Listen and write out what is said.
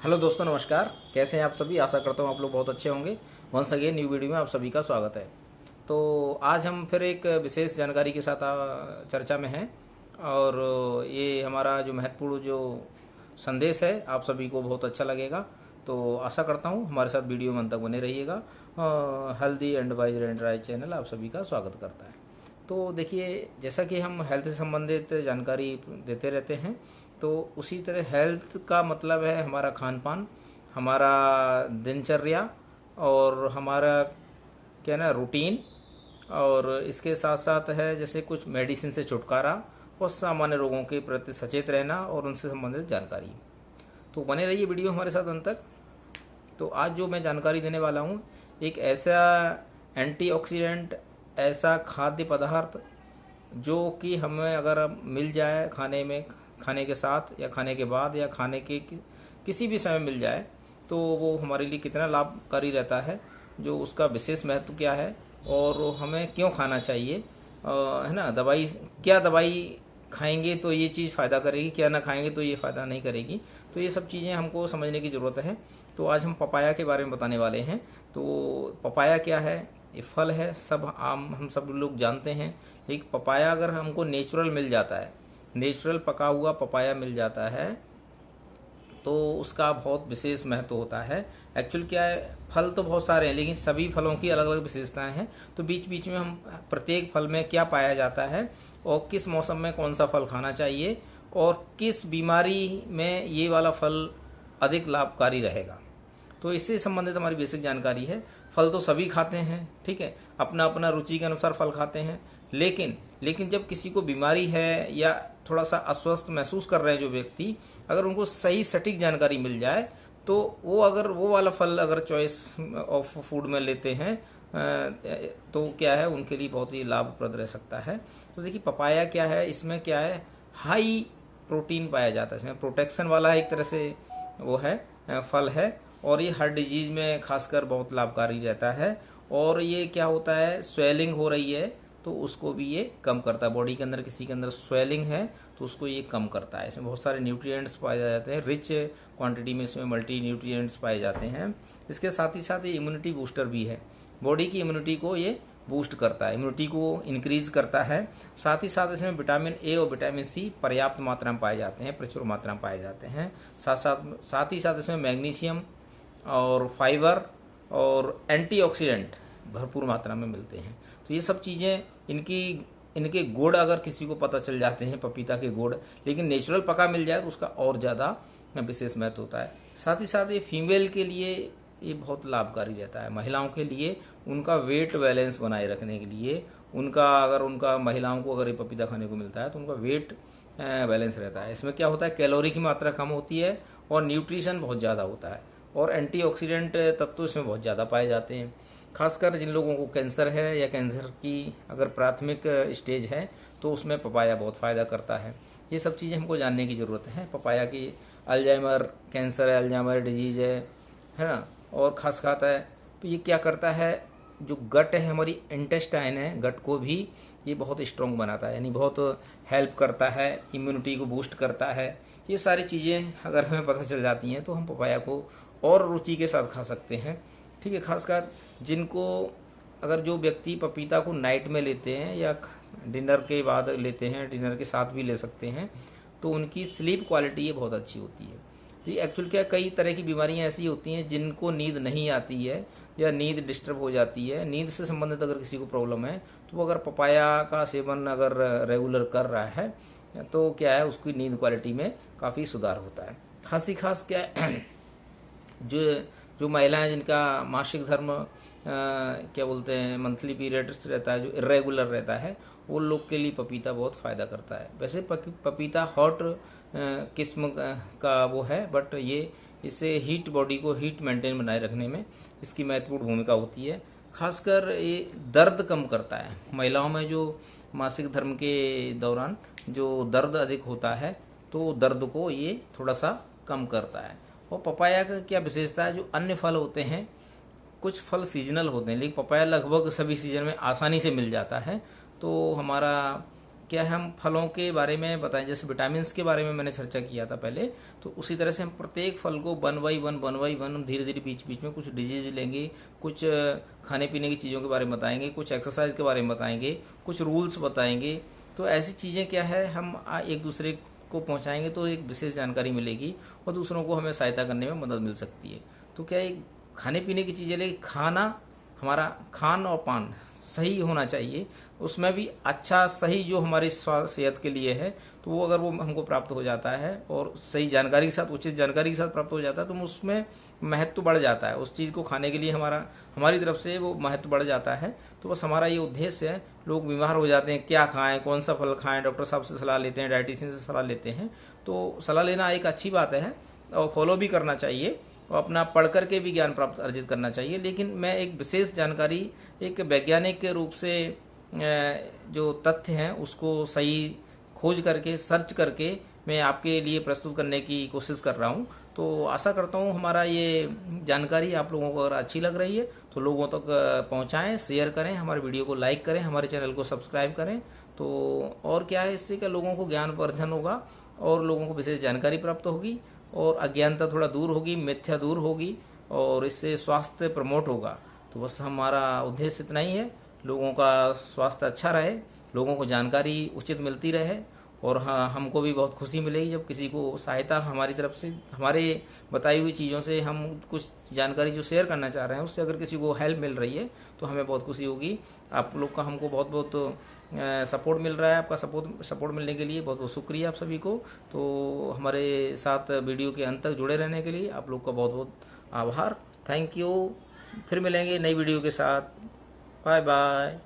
Hello दोस्तों, नमस्कार। कैसे हैं आप सभी? आशा करता हूँ आप लोग बहुत अच्छे होंगे। वंस अगेन न्यू वीडियो में आप सभी का स्वागत है। तो आज हम फिर एक विशेष जानकारी के साथ चर्चा में हैं और ये हमारा जो महत्वपूर्ण जो संदेश है आप सभी को बहुत अच्छा लगेगा। तो आशा करता हूँ हमारे साथ वीडियो में अंत तक बने रहिएगा। Healthy and wise and right channel आप सभी का स्वागत करता है। तो देखिए, जैसा कि हम हेल्थ से संबंधित जानकारी देते रहते हैं, तो उसी तरह हेल्थ का मतलब है हमारा खान पान, हमारा दिनचर्या और हमारा क्या ना रूटीन, और इसके साथ साथ है जैसे कुछ मेडिसिन से छुटकारा और सामान्य रोगों के प्रति सचेत रहना और उनसे संबंधित जानकारी। तो बने रहिए वीडियो हमारे साथ अंत तक। तो आज जो मैं जानकारी देने वाला हूँ, एक ऐसा एंटीऑक्सीडेंट, ऐसा खाद्य पदार्थ जो कि हमें अगर मिल जाए खाने में, खाने के साथ या खाने के बाद या खाने के किसी भी समय मिल जाए, तो वो हमारे लिए कितना लाभकारी रहता है, जो उसका विशेष महत्व क्या है और हमें क्यों खाना चाहिए, है ना। क्या दवाई खाएंगे तो ये चीज़ फ़ायदा करेगी, क्या ना खाएंगे तो ये फ़ायदा नहीं करेगी। तो ये सब चीज़ें हमको समझने की ज़रूरत है। तो आज हम पपाया के बारे में बताने वाले हैं। तो पपाया क्या है? ये फल है, हम सब लोग जानते हैं। एक पपाया अगर हमको नेचुरल मिल जाता है, नेचुरल पका हुआ पपाया मिल जाता है, तो उसका बहुत विशेष महत्व होता है। एक्चुअल क्या है, फल तो बहुत सारे हैं लेकिन सभी फलों की अलग अलग विशेषताएं हैं। तो बीच बीच में हम प्रत्येक फल में क्या पाया जाता है और किस मौसम में कौन सा फल खाना चाहिए और किस बीमारी में ये वाला फल अधिक लाभकारी रहेगा, तो इससे संबंधित हमारी बेसिक जानकारी है। फल तो सभी खाते हैं, ठीक है, अपना अपना रुचि के अनुसार फल खाते हैं, लेकिन जब किसी को बीमारी है या थोड़ा सा अस्वस्थ महसूस कर रहे हैं जो व्यक्ति, अगर उनको सही सटीक जानकारी मिल जाए तो अगर वो वाला फल अगर चॉइस ऑफ फूड में लेते हैं तो क्या है, उनके लिए बहुत ही लाभप्रद रह सकता है। तो देखिए, पपाया क्या है, इसमें क्या है, हाई प्रोटीन पाया जाता है, इसमें प्रोटेक्शन वाला एक तरह से वो है फल है, और ये हर डिजीज़ में खासकर बहुत लाभकारी रहता है। और ये क्या होता है, स्वेलिंग हो रही है तो उसको भी ये कम करता है। बॉडी के अंदर किसी के अंदर स्वेलिंग है तो उसको ये कम करता है। इसमें बहुत सारे न्यूट्रिएंट्स पाए जाते हैं, रिच क्वांटिटी में इसमें मल्टी न्यूट्रिएंट्स पाए जाते हैं। इसके साथ ही साथ ये इम्यूनिटी बूस्टर भी है, बॉडी की इम्यूनिटी को ये बूस्ट करता है, इम्यूनिटी को इंक्रीज करता है। साथ ही साथ इसमें विटामिन ए और विटामिन सी पर्याप्त मात्रा में पाए जाते हैं, प्रचुर मात्रा में पाए जाते हैं। साथ ही साथ इसमें मैग्नीशियम और फाइबर और एंटीऑक्सीडेंट भरपूर मात्रा में मिलते हैं। तो ये सब चीज़ें, इनके गुण अगर किसी को पता चल जाते हैं, पपीता के गुण, लेकिन नेचुरल पका मिल जाए तो उसका और ज़्यादा विशेष महत्व होता है। साथ ही साथ ये फीमेल के लिए ये बहुत लाभकारी रहता है। महिलाओं के लिए उनका वेट बैलेंस बनाए रखने के लिए, उनका महिलाओं को अगर ये पपीता खाने को मिलता है तो उनका वेट बैलेंस रहता है। इसमें क्या होता है, कैलोरी की मात्रा कम होती है और न्यूट्रिशन बहुत ज़्यादा होता है, और एंटीऑक्सीडेंट तत्व इसमें बहुत ज़्यादा पाए जाते हैं। खासकर जिन लोगों को कैंसर है या कैंसर की अगर प्राथमिक स्टेज है तो उसमें पपाया बहुत फ़ायदा करता है। ये सब चीज़ें हमको जानने की ज़रूरत है। पपाया की अल्जाइमर कैंसर है, अल्जाइमर डिजीज़ है ना, और खास खाता है तो ये क्या करता है, जो गट है, हमारी इंटेस्टाइन है, गट को भी ये बहुत स्ट्रॉन्ग बनाता है, यानी बहुत हेल्प करता है, इम्यूनिटी को बूस्ट करता है। ये सारी चीज़ें अगर हमें पता चल जाती हैं तो हम पपाया को और रुचि के साथ खा सकते हैं, ठीक है। खासकर अगर जो व्यक्ति पपीता को नाइट में लेते हैं या डिनर के बाद लेते हैं, डिनर के साथ भी ले सकते हैं, तो उनकी स्लीप क्वालिटी ये बहुत अच्छी होती है। तो एक्चुअल क्या, कई तरह की बीमारियां ऐसी होती हैं जिनको नींद नहीं आती है या नींद डिस्टर्ब हो जाती है, नींद से संबंधित अगर किसी को प्रॉब्लम है तो वो अगर पपाया का सेवन अगर रेगुलर कर रहा है तो क्या है, उसकी नींद क्वालिटी में काफ़ी सुधार होता है। खास क्या है, जो महिलाएं जिनका मासिक धर्म क्या बोलते हैं, मंथली पीरियड्स रहता है, जो इरेगुलर रहता है, वो लोग के लिए पपीता बहुत फ़ायदा करता है। वैसे पपीता हॉट किस्म का वो है, बट ये इससे बॉडी को हीट मेंटेन बनाए रखने में इसकी महत्वपूर्ण भूमिका होती है। खासकर ये दर्द कम करता है। महिलाओं में जो मासिक धर्म के दौरान जो दर्द अधिक होता है, तो दर्द को ये थोड़ा सा कम करता है। और पपाया का क्या विशेषता है, जो अन्य फल होते हैं, कुछ फल सीजनल होते हैं लेकिन पपाया लगभग सभी सीजन में आसानी से मिल जाता है। तो हमारा क्या है, हम फलों के बारे में बताएं, जैसे विटामिन्स के बारे में मैंने चर्चा किया था पहले, तो उसी तरह से हम प्रत्येक फल को वन बाई वन धीरे धीरे बीच बीच में कुछ डिजीज लेंगे, कुछ खाने पीने की चीज़ों के बारे में बताएंगे, कुछ एक्सरसाइज के बारे में बताएंगे, कुछ रूल्स बताएंगे। तो ऐसी चीज़ें क्या है हम एक दूसरे को पहुंचाएंगे तो एक विशेष जानकारी मिलेगी और दूसरों को हमें सहायता करने में मदद मिल सकती है। तो क्या है, खाने पीने की चीज़ें, लेकिन खाना हमारा खान और पान सही होना चाहिए, उसमें भी अच्छा सही जो हमारी सेहत के लिए है, तो वो अगर वो हमको प्राप्त हो जाता है और सही जानकारी के साथ, उचित जानकारी के साथ प्राप्त हो जाता है, तो उसमें महत्व बढ़ जाता है। उस चीज़ को खाने के लिए हमारी तरफ से वो महत्व बढ़ जाता है। तो बस हमारा ये उद्देश्य है। लोग बीमार हो जाते हैं, क्या खाएं, कौन सा फल खाएं, डॉक्टर साहब से सलाह लेते हैं, डाइटिशियन से सलाह लेते हैं। तो सलाह लेना एक अच्छी बात है और फॉलो भी करना चाहिए और अपना पढ़ करके भी ज्ञान प्राप्त अर्जित करना चाहिए। लेकिन मैं एक विशेष जानकारी एक वैज्ञानिक के रूप से जो तथ्य हैं उसको सही खोज करके, सर्च करके मैं आपके लिए प्रस्तुत करने की कोशिश कर रहा हूँ। तो आशा करता हूँ हमारा ये जानकारी आप लोगों को अगर अच्छी लग रही है तो लोगों तक पहुँचाएँ, शेयर करें, हमारे वीडियो को लाइक करें, हमारे चैनल को सब्सक्राइब करें। तो और क्या है, इससे क्या लोगों को ज्ञानवर्धन होगा और लोगों को विशेष जानकारी प्राप्त होगी और अज्ञानता थोड़ा दूर होगी, मिथ्या दूर होगी और इससे स्वास्थ्य प्रमोट होगा। तो बस हमारा उद्देश्य इतना ही है, लोगों का स्वास्थ्य अच्छा रहे, लोगों को जानकारी उचित मिलती रहे और हाँ, हमको भी बहुत खुशी मिलेगी जब किसी को सहायता हमारी तरफ से, हमारे बताई हुई चीज़ों से हम कुछ जानकारी जो शेयर करना चाह रहे हैं उससे अगर किसी को हेल्प मिल रही है तो हमें बहुत खुशी होगी। आप लोग का हमको बहुत बहुत सपोर्ट मिल रहा है। आपका सपोर्ट मिलने के लिए बहुत बहुत शुक्रिया आप सभी को। तो हमारे साथ वीडियो के अंत तक जुड़े रहने के लिए आप लोग का बहुत बहुत आभार। Thank you. फिर मिलेंगे नई वीडियो के साथ। Bye bye.